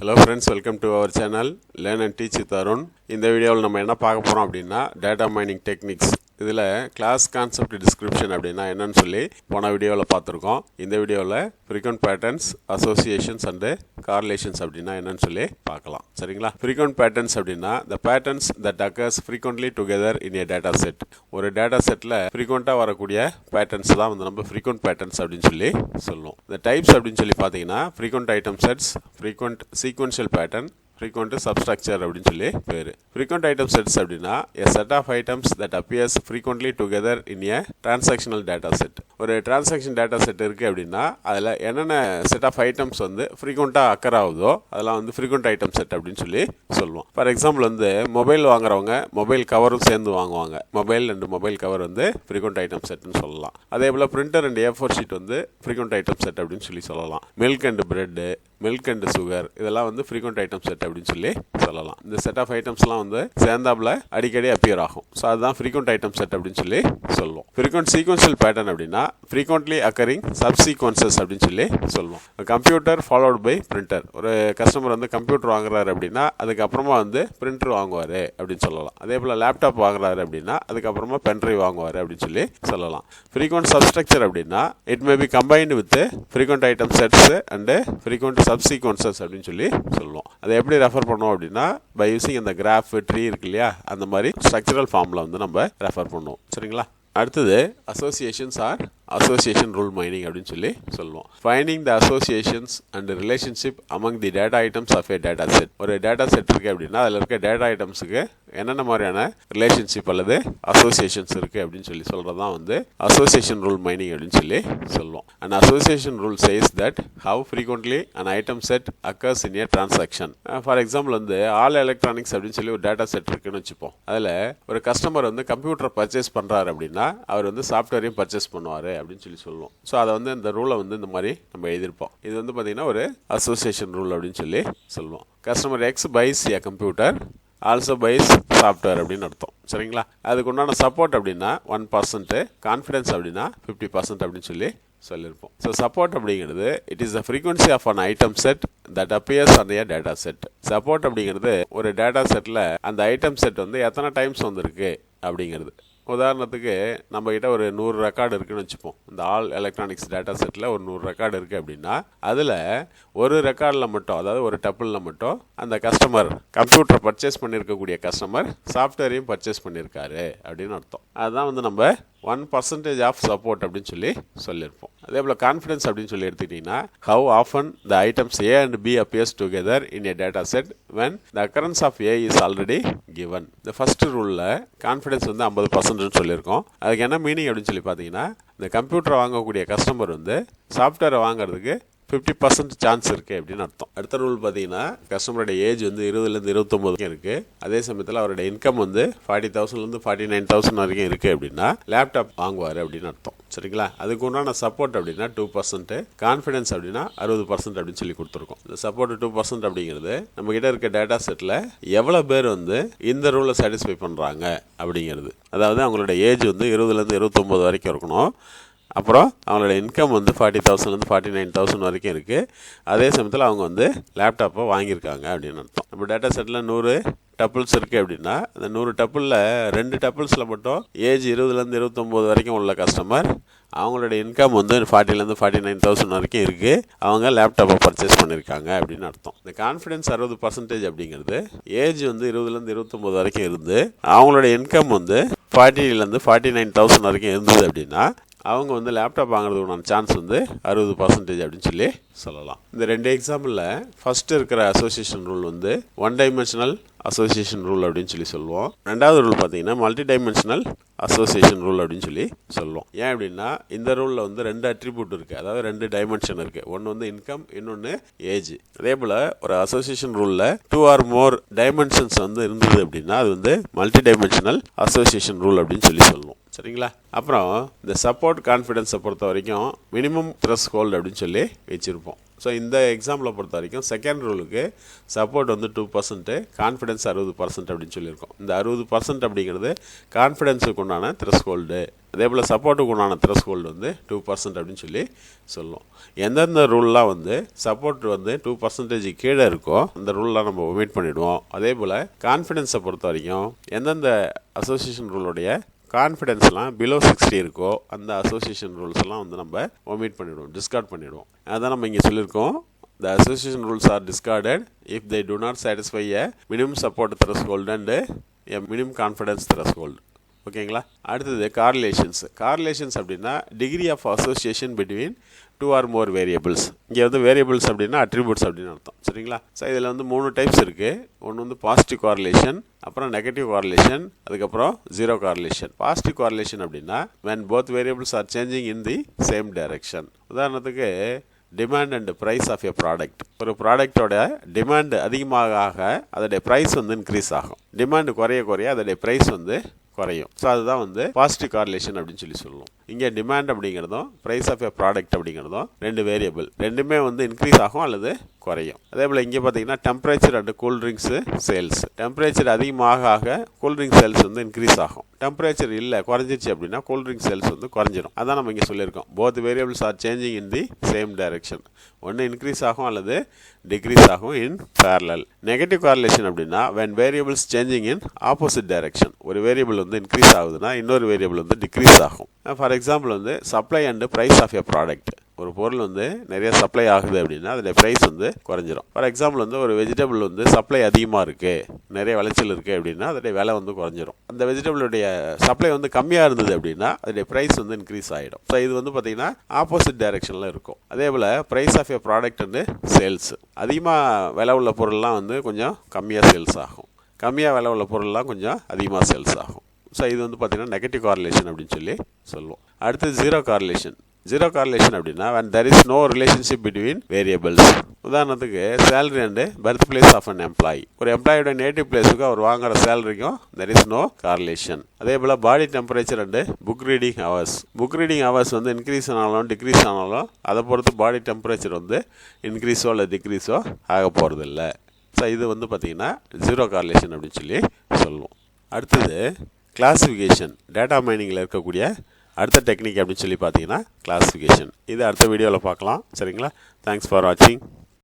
Hello friends, welcome to our channel Learn and Teach with Arun. இந்த வீடியோவில் நம்ம என்ன பார்க்க போறோம் அப்படின்னா டேட்டா மைனிங் டெக்னிக்ஸ். இதில் கிளாஸ் கான்செப்ட் டிஸ்கிரிப்ஷன் அப்படின்னா என்னன்னு சொல்லி போன வீடியோவில் பார்த்துருக்கோம். இந்த வீடியோவில் ஃப்ரீக்வெண்ட் பேட்டர்ன்ஸ், அசோசியேஷன்ஸ் அண்டு கார்லேஷன்ஸ் அப்படின்னா என்னன்னு சொல்லி பார்க்கலாம். சரிங்களா? ஃப்ரீக்வெண்ட் பேட்டர்ன்ஸ் அப்படின்னா the patterns that occurs frequently together in a data set. ஒரு டேட்டா செட்டில் ஃப்ரீக்வெண்ட்டாக வரக்கூடிய பேட்டர்ன்ஸ் தான் வந்து நம்ம ஃப்ரீக்வெண்ட் பேட்டர்ன்ஸ் அப்படின்னு சொல்லி சொல்லுவோம். இந்த டைப்ஸ் அப்படின்னு சொல்லி பார்த்தீங்கன்னா frequent item sets, frequent sequential pattern, frequent substructure அப்படின்னு சொல்லி பேரு. frequent item sets அப்படின்னா a set of items that appears frequently together in a transactional data set. ஒரு transaction data set இருக்கு அப்படின்னா அதில் என்னென்ன set of items வந்து frequentஆக occur ஆகுதோ அதெல்லாம் வந்து frequent item set அப்படின்னு சொல்லி சொல்லுவோம். ஃபார் எக்ஸாம்பிள் வந்து மொபைல் வாங்குறவங்க மொபைல் கவரும் சேர்ந்து வாங்குவாங்க. மொபைல் அண்ட் மொபைல் கவர் வந்து frequent item setன்னு சொல்லலாம். அதே போல் பிரிண்டர் அண்ட் A4 ஷீட் வந்து frequent item set அப்படின்னு சொல்லி சொல்லலாம். Milk and bread, milk and sugar இதெல்லாம் வந்து ஃப்ரீக்வெண்ட் ஐட்டம் செட் அப்படின்னு சொல்லி சொல்லலாம். இந்த செட் ஆஃப் ஐட்டம்ஸ்லாம் வந்து சேர்ந்தாப்புல அடிக்கடி அப்பியர் ஆகும். ஸோ அதுதான் ஃப்ரீக்வெண்ட் ஐட்டம் செட் அப்படின்னு சொல்லி சொல்லுவோம். ஃப்ரீக்வெண்ட் சீக்வென்ஷியல் பேட்டர்ன் அப்படின்னா ஃப்ரீக்வெண்ட்லி அக்கரிங் சப்சீக்வன்சஸ் அப்படின்னு சொல்லி சொல்லுவோம். Computer followed by printer. ஒரு கஸ்டமர் வந்து கம்ப்யூட்டர் வாங்குறாரு அப்படின்னா அதுக்கப்புறமா வந்து பிரிண்டர் வாங்குவார் அப்படின்னு சொல்லலாம். அதே போல் லேப்டாப் வாங்குறாரு அப்படின்னா அதுக்கப்புறமா பென்ட்ரைவ் வாங்குவார் அப்படின்னு சொல்லி சொல்லலாம். ஃப்ரீக்வெண்ட் சப்ஸ்ட்ரக்சர் அப்படின்னா it may be combined with frequent item sets and frequent subsequences அப்படின்னு சொல்லி சொல்லுவோம். அதை எப்படி ரெஃபர் பண்ணுவோம் அப்படின்னா பை யூசிங் அந்த கிராஃப் ட்ரீ இருக்கு இல்லையா, அந்த மாதிரி ஸ்ட்ரக்சரல் ஃபார்ம்ல வந்து நம்ம ரெஃபர் பண்ணுவோம். சரிங்களா? அடுத்தது associations or association rule mining அப்படின்னு சொல்லி சொல்லுவோம். Finding the associations and relationship among the data items of a data set. ஒரு டேட்டா செட் இருக்கு அப்படின்னா அதில் இருக்க டேட்டா ஐட்டம்ஸுக்கு என்னென்ன மாதிரியான ரிலேஷன்ஷிப் அல்லது அசோசியேஷன்ஸ் இருக்கு அப்படின்னு சொல்லி சொல்றதான் வந்து அசோசியேஷன் ரூல் மைனிங் அப்படின்னு சொல்லி சொல்லுவோம். And association rule says that how frequently an item set occurs in A transaction. For example வந்து ஆல் எலக்ட்ரானிக்ஸ் அப்படின்னு சொல்லி ஒரு டேட்டா செட் இருக்குன்னு வச்சுப்போம். அதில் ஒரு கஸ்டமர் வந்து கம்ப்யூட்டர் பர்ச்சேஸ் பண்றாரு அப்படின்னா அவர் வந்து சாஃப்ட்வேரையும் பர்ச்சேஸ் பண்ணுவார் அப்படின்னு சொல்லி சொல்லுவோம். ஸோ அதை வந்து இந்த ரூலை வந்து இந்த மாதிரி நம்ம எழுதியிருப்போம். இது வந்து பார்த்தீங்கன்னா ஒரு அசோசியேஷன் ரூல் அப்படின்னு சொல்லி சொல்லுவோம். Customer X wise A computer also wise software அப்படின்னு அர்த்தம். சரிங்களா? அதுக்கு உண்டான சப்போர்ட் அப்படின்னா 1%, கான்ஃபிடன்ஸ் அப்படின்னா 50% அப்படின்னு சொல்லி சொல்லியிருப்போம். ஸோ சப்போர்ட் அப்படிங்கிறது it is the frequency of an item set that appears on a data set. Support அப்படிங்கிறது ஒரு டேட்டா செட்டில் அந்த ஐட்டம் செட் வந்து எத்தனை டைம்ஸ் வந்திருக்கு அப்படிங்கிறது. உதாரணத்துக்கு நம்ம கிட்ட ஒரு 100 ரெக்கார்டு இருக்குன்னு வச்சுப்போம். இந்த ஆல் எலக்ட்ரானிக்ஸ் டேட்டா செட்டில் ஒரு 100 ரெக்கார்டு இருக்குது அப்படின்னா அதில் ஒரு ரெக்கார்டில் மட்டும், அதாவது ஒரு டப்பிளில் மட்டும் அந்த கஸ்டமர் கம்ப்யூட்டரை பர்ச்சேஸ் பண்ணியிருக்கக்கூடிய கஸ்டமர் சாஃப்ட்வேரையும் பர்ச்சேஸ் பண்ணியிருக்காரு அப்படின்னு அர்த்தம். அதுதான் வந்து நம்ம 1% ஆஃப் சப்போர்ட் அப்படின்னு சொல்லி சொல்லியிருப்போம். அதே போல் கான்ஃபிடன்ஸ் அப்படின்னு சொல்லி எடுத்துக்கிட்டிங்கன்னா how often the items A and B appears together in a data set when the occurrence of A is already given. இந்த ஃபர்ஸ்ட் ரூலில் கான்ஃபிடன்ஸ் வந்து 50% சொல்லியிருக்கோம். அதுக்கு என்ன மீனிங் அப்படின்னு சொல்லி பார்த்தீங்கன்னா இந்த கம்ப்யூட்டரை வாங்கக்கூடிய கஸ்டமர் வந்து சாஃப்ட்வேரை வாங்குறதுக்கு 50% சான்ஸ் இருக்குது அப்படின்னு அர்த்தம். அடுத்த ரூல் பார்த்தீங்கன்னா கஸ்டமரோட ஏஜ் வந்து 20லேருந்து 29 இருக்குது. அதே சமயத்தில் அவரோட இன்கம் வந்து 40,000லேருந்து 49,000 வரைக்கும் இருக்குது அப்படின்னா லேப்டாப் வாங்குவார் அப்படின்னு அர்த்தம். சரிங்களா? அதுக்கு உண்டான சப்போர்ட் அப்படின்னா 2%, கான்ஃபிடன்ஸ் அப்படின்னா 60% அப்படின்னு சொல்லி கொடுத்துருக்கோம். இந்த சப்போர்ட் 2% அப்படிங்கிறது நம்ம கிட்ட இருக்க டேட்டா செட்டில் எவ்வளோ பேர் வந்து இந்த ரூலை சாட்டிஸ்ஃபை பண்ணுறாங்க அப்படிங்கிறது. அதாவது அவங்களோட ஏஜ் வந்து 20லேருந்து 29 வரைக்கும் இருக்கணும். அப்புறம் அவங்களோட இன்கம் வந்து 40,000லேருந்து 49,000 வரைக்கும் இருக்குது. அதே சமயத்தில் அவங்க வந்து லேப்டாப்பை வாங்கியிருக்காங்க அப்படின்னு அர்த்தம். நம்ம டேட்டா செட்டில் 100 டப்பிள்ஸ் இருக்குது அப்படின்னா அந்த 100 டப்பிளில் 2 டப்பிள்ஸில் மட்டும் ஏஜ் 20லேருந்து 29 வரைக்கும் உள்ள கஸ்டமர் அவங்களோட இன்கம் வந்து 40லேருந்து 49,000 வரைக்கும் இருக்குது. அவங்க லேப்டாப்பை பர்ச்சேஸ் பண்ணியிருக்காங்க அப்படின்னு அர்த்தம். இந்த கான்ஃபிடன்ஸ் 60% அப்படிங்கிறது ஏஜ் வந்து 20லேருந்து 29 வரைக்கும் இருந்து அவங்களோட இன்கம் வந்து 40லேருந்து 49,000 வரைக்கும் இருந்தது அப்படின்னா அவங்க வந்து லேப்டாப் வாங்குறதுக்கான சான்ஸ் வந்து 60% அப்படின்னு சொல்லி சொல்லலாம். இந்த 2 எக்ஸாம்பிளில் ஃபர்ஸ்ட் இருக்கிற அசோசியேஷன் ரூல் வந்து 1 டைமென்ஷனல் அசோசியேஷன் ரூல் அப்படின்னு சொல்லி சொல்லுவோம். ரெண்டாவது ரூல் பார்த்தீங்கன்னா மல்டி டைமென்ஷனல் அசோசியேஷன் ரூல் அப்படின்னு சொல்லி சொல்லுவோம். ஏன் அப்படின்னா இந்த ரூலில் வந்து 2 அட்ரிபியூட் இருக்குது, அதாவது 2 டைமென்ஷன் இருக்குது. ஒன்று வந்து இன்கம், இன்னொன்று ஏஜ். அதே போல் ஒரு அசோசியேஷன் ரூலில் 2 ஆர் மோர் டைமென்ஷன்ஸ் வந்து இருந்தது அப்படின்னா அது வந்து மல்டி டைமென்ஷனல் அசோசியேஷன் ரூல் அப்படின்னு சொல்லி சொல்லுவோம். சரிங்களா? அப்புறம் இந்த சப்போர்ட் கான்ஃபிடன்ஸை பொறுத்த வரைக்கும் மினிமம் த்ரெஷ்ஹோல்டு அப்படின்னு சொல்லி வச்சுருப்போம். ஸோ இந்த எக்ஸாம்பிளை பொறுத்த வரைக்கும் செகண்ட் ரூலுக்கு சப்போர்ட் வந்து 2%, கான்ஃபிடன்ஸ் 60% அப்படின்னு சொல்லியிருக்கோம். இந்த 60% அப்படிங்கிறது கான்ஃபிடன்ஸுக்கு உண்டான த்ரெஷ்ஹோல்டு, அதே போல் சப்போர்ட்டுக்கு உண்டான த்ரெஷ்ஹோல்டு வந்து 2% அப்படின்னு சொல்லி சொல்லுவோம். எந்தெந்த ரூல்லாம் வந்து சப்போர்ட் வந்து 2% கீழே இருக்கோ அந்த ரூல்லாம் நம்ம ஒமிட் பண்ணிவிடுவோம். அதே போல் கான்ஃபிடன்ஸை பொறுத்த வரைக்கும் எந்தெந்த அசோசியேஷன் ரூலுடைய கான்ஃபிடன்ஸ்லாம் பிலோ 60 இருக்கோ அந்த அசோசியேஷன் ரூல்ஸ் எல்லாம் வந்து நம்ம ஒமிட் பண்ணிவிடுவோம், டிஸ்கார்ட் பண்ணிவிடுவோம். அதான் நம்ம இங்கே சொல்லியிருக்கோம். The association rules are discarded if they do not satisfy a minimum support threshold and a minimum confidence threshold. ஓகேங்களா? அடுத்தது கார்லேஷன்ஸ் அப்படின்னா degree of association between 2 or more variables. இங்கே வந்து வேரியபிள்ஸ் அப்படின்னா அட்ரிபியூட்ஸ் அப்படின்னு அர்த்தம். சரிங்களா? ஸோ இதில் வந்து 3 டைப்ஸ் இருக்குது. ஒன்று வந்து பாசிட்டிவ் கார்லேஷன், அப்புறம் நெகட்டிவ் கார்லேஷன், அதுக்கப்புறம் ஜீரோ கார்லேஷன். பாசிட்டிவ் கார்லேஷன் அப்படின்னா when both variables are changing in the same direction. உதாரணத்துக்கு demand and price of a product. ஒரு ப்ராடக்டோட டிமாண்ட் அதிகமாக அதோடைய ப்ரைஸ் வந்து இன்க்ரீஸ் ஆகும். டிமாண்ட் குறைய அதோடைய ப்ரைஸ் வந்து குறையும். ஸோ அதுதான் வந்து பாசிட்டிவ் கார்லேஷன் அப்படின்னு சொல்லி சொல்லுவோம். இங்கே டிமாண்ட் அப்படிங்கிறதும் ப்ரைஸ் ஆஃப் எ ப்ராடக்ட் அப்படிங்கிறதும் 2 வேரியபிள், ரெண்டுமே வந்து இன்க்ரீஸ் ஆகும் அல்லது குறையும். அதே போல் இங்கே பார்த்தீங்கன்னா temperature and cool drinks sales. Temperature அதிகமாக கூல்ட்ரிங்க் சேல்ஸ் வந்து இன்க்ரீஸ் ஆகும். டெம்பரேச்சர் இல்லை குறைஞ்சிச்சு அப்படின்னா கூல்ட்ரிங்க் சேல்ஸ் வந்து குறைஞ்சிடும். அதான் நம்ம இங்கே சொல்லியிருக்கோம். Both variables are changing in the same direction. ஒன்று இன்க்ரீஸ் ஆகும் அல்லது டிக்ரீஸ் ஆகும் இன் பேரலல். நெகட்டிவ் கார்லேஷன் அப்படின்னா when variables changing in opposite direction. ஒரு வேரியபிள் வந்து இன்க்ரீஸ் ஆகுதுன்னா இன்னொரு வேரியபிள் வந்து டிக்ரீஸ் ஆகும். ஃபார் எக்ஸாம்பிள் வந்து supply and price of a product. ஒரு பொருள் வந்து நிறைய சப்ளை ஆகுது அப்படின்னா அதோடைய ப்ரைஸ் வந்து குறைஞ்சிரும். ஃபார் எக்ஸாம்பிள் வந்து ஒரு வெஜிடபிள் வந்து சப்ளை அதிகமாக இருக்குது, நிறைய விளைச்சல் இருக்குது அப்படின்னா அதோடைய விலை வந்து குறைஞ்சிரும். அந்த வெஜிடபிளுடைய சப்ளை வந்து கம்மியாக இருந்தது அப்படின்னா அதோடைய ப்ரைஸ் வந்து இன்க்ரீஸ் ஆகிடும். ஸோ இது வந்து பார்த்திங்கன்னா ஆப்போசிட் டைரெக்ஷனில் இருக்கும். அதே போல் ப்ரைஸ் ஆஃப் எ ப்ராடக்ட் வந்து சேல்ஸ். அதிகமாக விலை உள்ள பொருள்லாம் வந்து கொஞ்சம் கம்மியாக சேல்ஸ் ஆகும், கம்மியாக விலை உள்ள பொருள்லாம் கொஞ்சம் அதிகமாக சேல்ஸ் ஆகும். ஸோ இது வந்து பார்த்திங்கன்னா நெகட்டிவ் கார்லேஷன் அப்படின்னு சொல்லி சொல்லுவோம். அடுத்து ஜீரோ கார்லேஷன் அப்படின்னா when there is no relationship between variables. உதாரணத்துக்கு salary and birth place of an employee. ஒரு எம்ப்ளாயோட நேட்டிவ் பிளேஸுக்கு அவர் வாங்குற சேலரிக்கும் there is no correlation. அதே போல் body temperature and book reading hours வந்து இன்க்ரீஸ் ஆனாலும் டிக்ரீஸ் ஆனாலும் அதை பொறுத்து பாடி டெம்பரேச்சர் வந்து இன்க்ரீஸோ அல்லது டிக்ரீஸோ ஆக போகிறதில்ல. ஸோ இது வந்து பார்த்திங்கன்னா ஜீரோ கார்லேஷன் அப்படின்னு சொல்லி சொல்லுவோம். அடுத்தது கிளாசிஃபிகேஷன். டேட்டா மைனிங்கில் இருக்கக்கூடிய அடுத்த டெக்னிக் அப்படின்னு சொல்லி பார்த்தீங்கன்னா கிளாசிஃபிகேஷன். இது அடுத்த வீடியோவில் பார்க்கலாம். சரிங்களா? தேங்க்ஸ் ஃபார் வாட்சிங்.